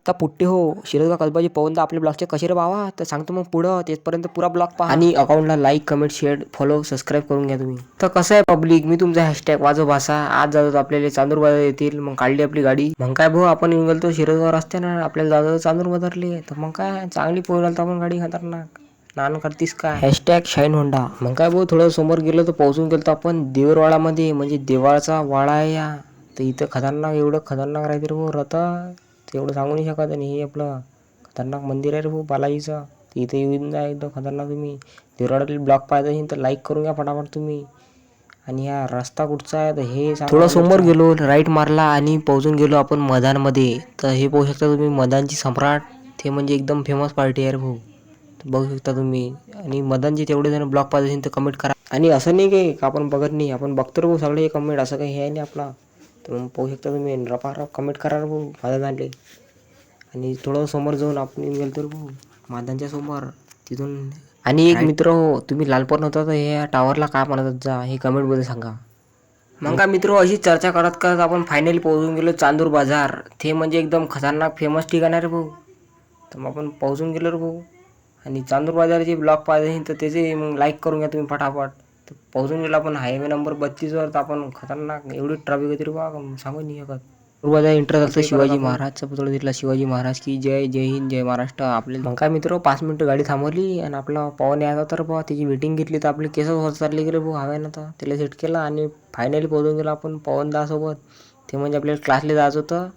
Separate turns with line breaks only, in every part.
तर पुट्टे हो शिरसगाव कसबाची पवनदा आपल्या ब्लॉगचे कसे रे बावा, तर सांगतो मग पुढं तेचपर्यंत पुरा ब्लॉग पहा आणि अकाउंटला like comment share follow subscribe करून घ्या तुम्ही. तर कसं आहे पब्लिक, मी तुमचा हॅशटॅग वाजव भाषा आज जातो आपल्याला चांदूर बाजार येतील. मग काढली आपली गाडी. मग काय भाऊ आपण येऊन गेलो शिरसगाव रस्त्यानं, आपल्याला जातो चांदूर बाजारले. तर मग काय चांगली पोहोच घालतो आपण गाडी खतरनाक. नान करतीस काय हॅशटॅग शाईन होंडा. मग काय भाऊ थोडं समोर गेलो तर पोहोचून गेलो आपण देवरवाडामध्ये, म्हणजे देवाळाचा वाडा आहे या. तर इथं खतरनाक एवढं खतरनाक राहते रे भाऊ रथं, एवढं सांगू नाही शकत. आणि हे आपलं खतरनाक मंदिर आहे रे भाऊ बालाजीचं. इथे येऊन जा एकदम खतरनाक. तुम्ही देवराडातील ब्लॉग पाहत असेल तर लाईक करून घ्या फटाफट तुम्ही. आणि हा रस्ता कुठचा आहे तर हे थोडं समोर गेलो राईट मारला आणि पोहोचून गेलो आपण मैदानमध्ये. तर हे पाहू शकता तुम्ही मदानची सम्राट, ते म्हणजे एकदम फेमस पार्टी आहे रे भाऊ, बघू शकता तुम्ही. आणि मदानचे तेवढे जण ब्लॉग पाहत असेल तर कमेंट करा. आणि असं नाही की आपण बघत नाही, आपण बघतो रे भाऊ सगळे कमेंट, असं काही हे आहे नाही आपला. तर मग पाहू शकता तुम्ही रपारप कमेंट करा रे भाऊ मदन आले. आणि थोडं समोर जाऊन आपण गेलो तर भाऊ मादांच्या समोर तिथून. आणि एक मित्र हो, तुम्ही लालपण होता तर हे टावरला काय म्हणत जा हे कमेंटमध्ये सांगा. मग काय मित्र अशी चर्चा करत करत आपण फायनली पोहोचून गेलो चांदूर बाजार. ते म्हणजे एकदम खतरनाक फेमस ठिकाण आहे रे भाऊ. तर मग आपण पोहोचून गेलो रे भाऊ. आणि चांदूर बाजारचे ब्लॉग पाहिजे तर त्याचे मग लाईक करून घ्या तुम्ही फटाफट. तर पोहोचून गेलो आपण हायवे नंबर 32वर. तर आपण खतरनाक एवढी ट्रॅफिक होती रे बा सांगू नाही शकत. बाजार एंटर झालं शिवाजी महाराजचा पुतळा दिसला. शिवाजी महाराज की जय, जय हिंद, जय महाराष्ट्र. आपले मग काय मित्र 5 मिनिटं गाडी थांबवली आणि आपला पवन यायचा तर बा त्याची वेटिंग घेतली. तर आपले केस होत चालले गेले भाऊ हव्यानं. तर त्याला सेट केला आणि फायनली पोहोचून गेलो आपण पवनदासोबत. ते म्हणजे आपल्याला क्लासला जायचं होतं.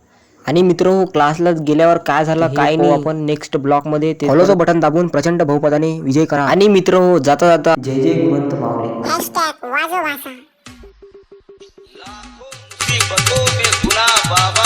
आणि मित्र हो क्लासला गेल्यावर काय झालं काय नाही आपण नेक्स्ट ब्लॉक मध्ये फॉलोचं बटन दाबून प्रचंड बहुपदाने विजय करा. आणि मित्र हो जाता जाता जय जय गुणवंत माऊली.
हॅशटॅग वाजव भाषा.
मुसीबतों में गुना बाबा